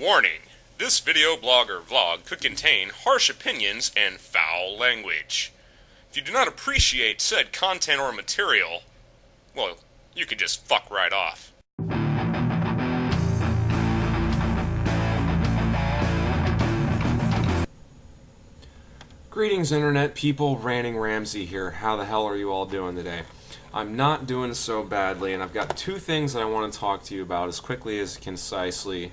Warning: this video blog or vlog could contain harsh opinions and foul language. If you do not appreciate said content or material, well, you could just fuck right off. Greetings, Internet people. Ranting Ramsey here. How the hell are you all doing today? I'm not doing so badly, and I've got two things that I want to talk to you about as quickly as concisely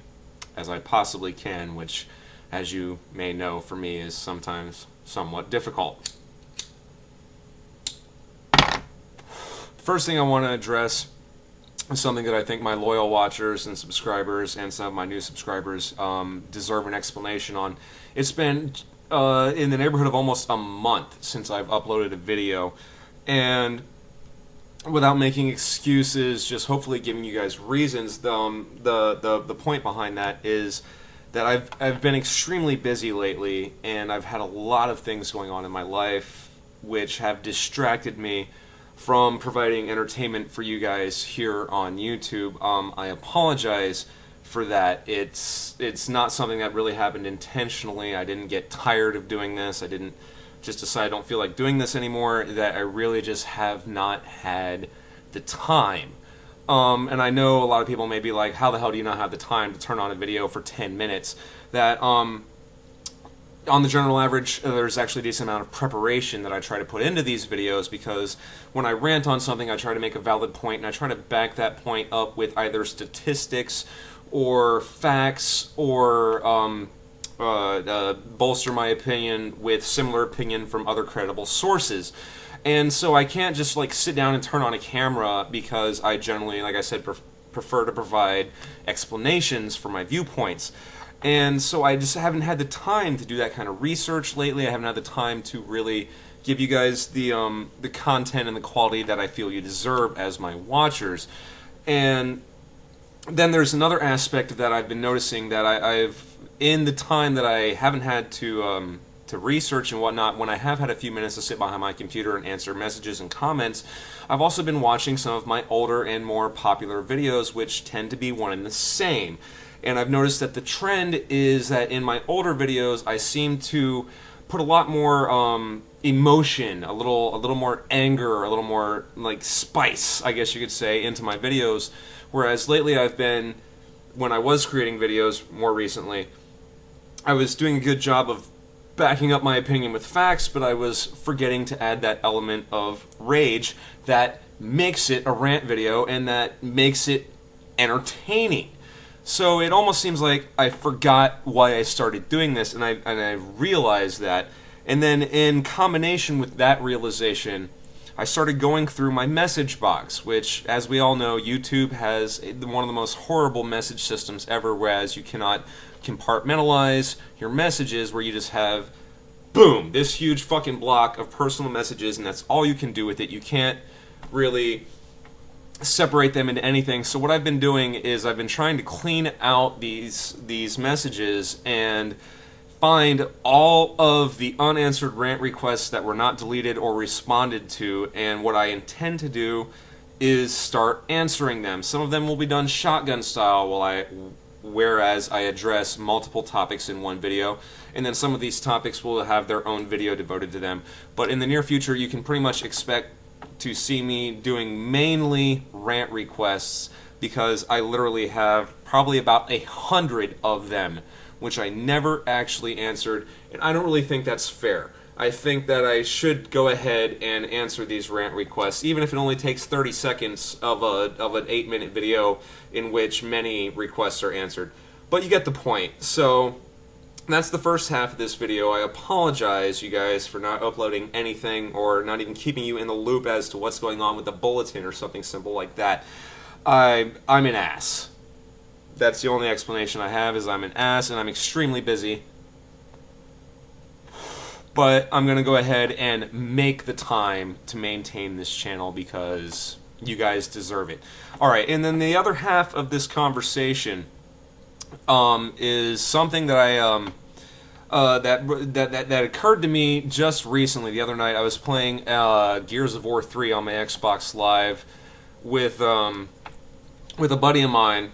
as I possibly can, which, as you may know, for me is sometimes somewhat difficult. First thing I want to address is something that I think my loyal watchers and subscribers and some of my new subscribers deserve an explanation on. It's been in the neighborhood of almost a month since I've uploaded a video, and without making excuses, just hopefully giving you guys reasons, the point behind that is that I've been extremely busy lately, and I've had a lot of things going on in my life which have distracted me from providing entertainment for you guys here on YouTube. I apologize for that. It's not something that really happened intentionally. I didn't get tired of doing this. I didn't just decide I don't feel like doing this anymore. That I really just have not had the time. And I know a lot of people may be like, how the hell do you not have the time to turn on a video for 10 minutes? That on the general average, there's actually a decent amount of preparation that I try to put into these videos, because when I rant on something, I try to make a valid point, and I try to back that point up with either statistics or facts, or bolster my opinion with similar opinion from other credible sources. And so I can't just like sit down and turn on a camera, because I generally, like I said, prefer to provide explanations for my viewpoints. And so I just haven't had the time to do that kind of research lately. I haven't had the time to really give you guys the content and the quality that I feel you deserve as my watchers. And then there's another aspect that I've been noticing, that I've in the time that I haven't had to research and whatnot, when I have had a few minutes to sit behind my computer and answer messages and comments, I've also been watching some of my older and more popular videos, which tend to be one and the same. And I've noticed that the trend is that in my older videos, I seem to put a lot more emotion, a little more anger, a little more like spice, I guess you could say, into my videos. Whereas lately I've been, when I was creating videos more recently, I was doing a good job of backing up my opinion with facts, but I was forgetting to add that element of rage that makes it a rant video and that makes it entertaining. So it almost seems like I forgot why I started doing this, and I realized that. And then in combination with that realization, I started going through my message box, which, as we all know, YouTube has one of the most horrible message systems ever, whereas you cannot compartmentalize your messages, where you just have, boom, this huge fucking block of personal messages, and that's all you can do with it. You can't really separate them into anything. So what I've been doing is I've been trying to clean out these messages and find all of the unanswered rant requests that were not deleted or responded to, and what I intend to do is start answering them. Some of them will be done shotgun style, whereas I address multiple topics in one video, and then some of these topics will have their own video devoted to them. But in the near future, you can pretty much expect to see me doing mainly rant requests, because I literally have probably about 100 of them which I never actually answered, and I don't really think that's fair. I think that I should go ahead and answer these rant requests, even if it only takes 30 seconds of an 8-minute video in which many requests are answered. But you get the point. So that's the first half of this video. I apologize, you guys, for not uploading anything or not even keeping you in the loop as to what's going on with the bulletin or something simple like that. I'm an ass. That's the only explanation I have, is I'm an ass and I'm extremely busy. But I'm going to go ahead and make the time to maintain this channel, because you guys deserve it. Alright, and then the other half of this conversation is something that that occurred to me just recently. The other night I was playing Gears of War 3 on my Xbox Live with a buddy of mine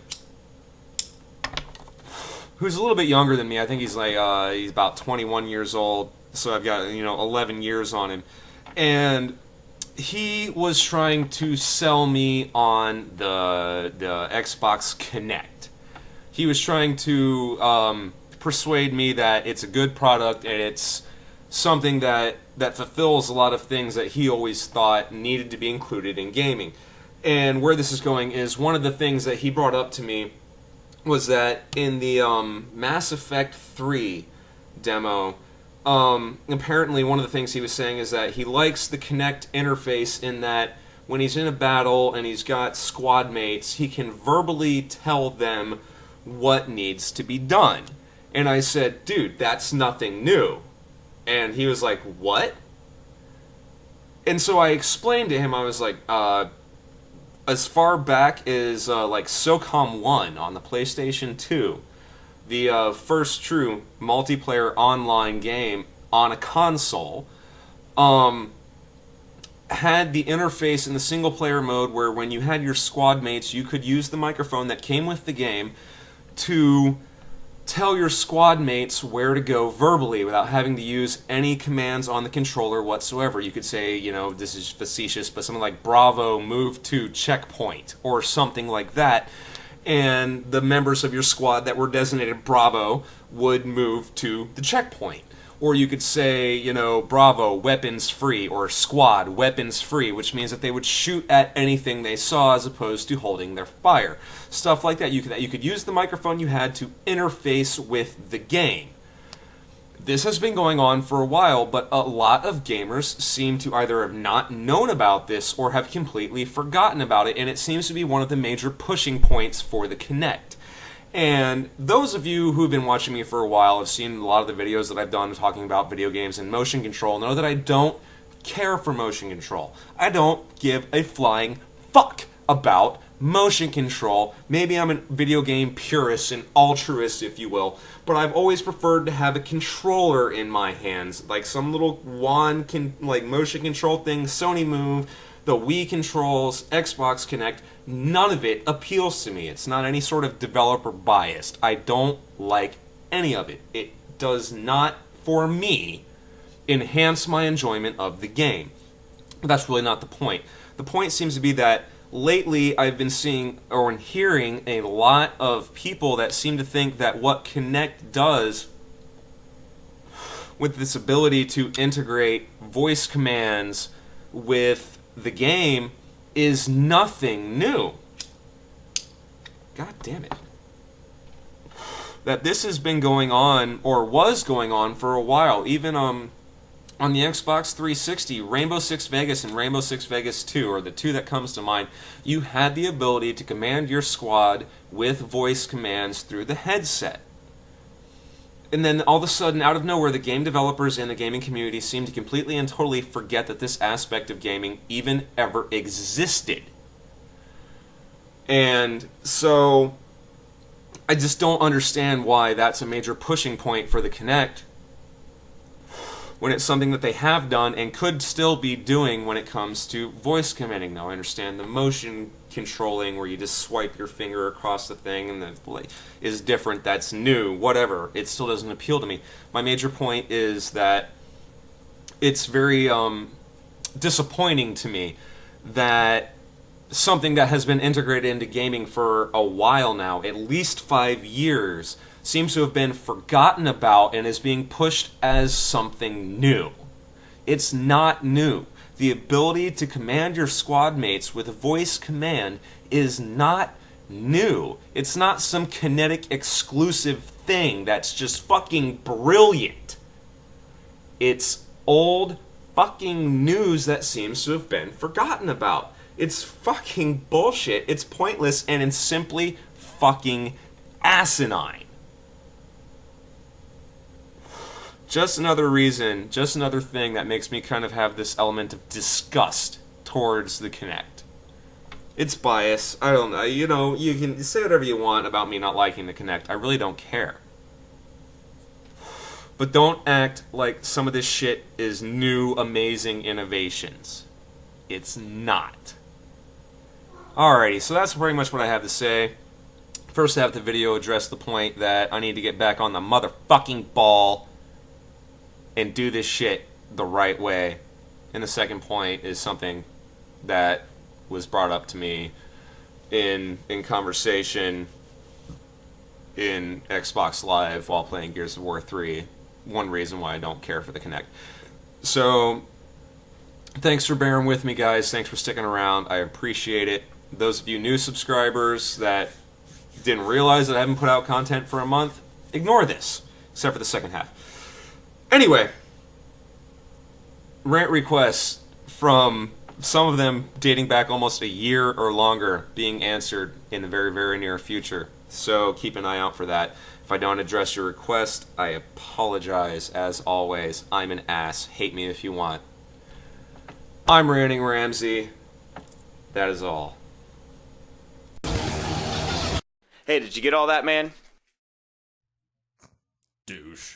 who's a little bit younger than me. I think he's like he's about 21 years old. So I've got 11 years on him, and he was trying to sell me on the Xbox Kinect. He was trying to persuade me that it's a good product and it's something that fulfills a lot of things that he always thought needed to be included in gaming. And where this is going is one of the things that he brought up to me was that in the Mass Effect 3 demo, apparently one of the things he was saying is that he likes the Kinect interface in that when he's in a battle and he's got squad mates, he can verbally tell them what needs to be done. And I said, dude, that's nothing new. And he was like, what? And so I explained to him, I was like, as far back as like SOCOM 1 on the PlayStation 2, the first true multiplayer online game on a console, had the interface in the single player mode where when you had your squad mates, you could use the microphone that came with the game to tell your squad mates where to go verbally without having to use any commands on the controller whatsoever. You could say, this is facetious, but something like Bravo, move to checkpoint, or something like that. And the members of your squad that were designated Bravo would move to the checkpoint. Or you could say, Bravo, weapons free, or Squad, weapons free, which means that they would shoot at anything they saw as opposed to holding their fire. Stuff like that. You could use the microphone you had to interface with the game. This has been going on for a while, but a lot of gamers seem to either have not known about this or have completely forgotten about it, and it seems to be one of the major pushing points for the Kinect. And those of you who've been watching me for a while have seen a lot of the videos that I've done talking about video games and motion control, know that I don't care for motion control. I don't give a flying fuck about motion control. Maybe I'm a video game purist and altruist, if you will, but I've always preferred to have a controller in my hands, like some little wand, like motion control thing, Sony Move, the Wii controls, Xbox Kinect. None of it appeals to me. It's not any sort of developer biased. I don't like any of it. It does not, for me, enhance my enjoyment of the game. But that's really not the point. The point seems to be that lately I've been seeing or hearing a lot of people that seem to think that what Kinect does with this ability to integrate voice commands with the game is nothing new. God damn it. That this has been going on, or was going on for a while. Even on the Xbox 360, Rainbow Six Vegas and Rainbow Six Vegas 2 are the two that comes to mind. You had the ability to command your squad with voice commands through the headset. And then all of a sudden, out of nowhere, the game developers and the gaming community seem to completely and totally forget that this aspect of gaming even ever existed. And so, I just don't understand why that's a major pushing point for the Kinect when it's something that they have done and could still be doing when it comes to voice commanding. Now, I understand the motion controlling where you just swipe your finger across the thing and the is different, that's new, whatever. It still doesn't appeal to me. My major point is that it's very disappointing to me that something that has been integrated into gaming for a while now, at least 5 years, seems to have been forgotten about and is being pushed as something new. It's not new. The ability to command your squad mates with a voice command is not new. It's not some kinetic exclusive thing that's just fucking brilliant. It's old fucking news that seems to have been forgotten about. It's fucking bullshit. It's pointless and it's simply fucking asinine. Just another reason, just another thing that makes me kind of have this element of disgust towards the Kinect. It's bias. I don't know. You can say whatever you want about me not liking the Kinect. I really don't care. But don't act like some of this shit is new, amazing innovations. It's not. Alrighty, so that's pretty much what I have to say. First half of the video addressed the point that I need to get back on the motherfucking ball and do this shit the right way. And the second point is something that was brought up to me in conversation in Xbox Live while playing Gears of War 3. One reason why I don't care for the Kinect. So, thanks for bearing with me, guys. Thanks for sticking around. I appreciate it. Those of you new subscribers that didn't realize that I haven't put out content for a month, ignore this, except for the second half. Anyway, rant requests from some of them dating back almost a year or longer being answered in the very, very near future. So keep an eye out for that. If I don't address your request, I apologize. As always, I'm an ass. Hate me if you want. I'm Ranting Ramsey. That is all. Hey, did you get all that, man? Douche.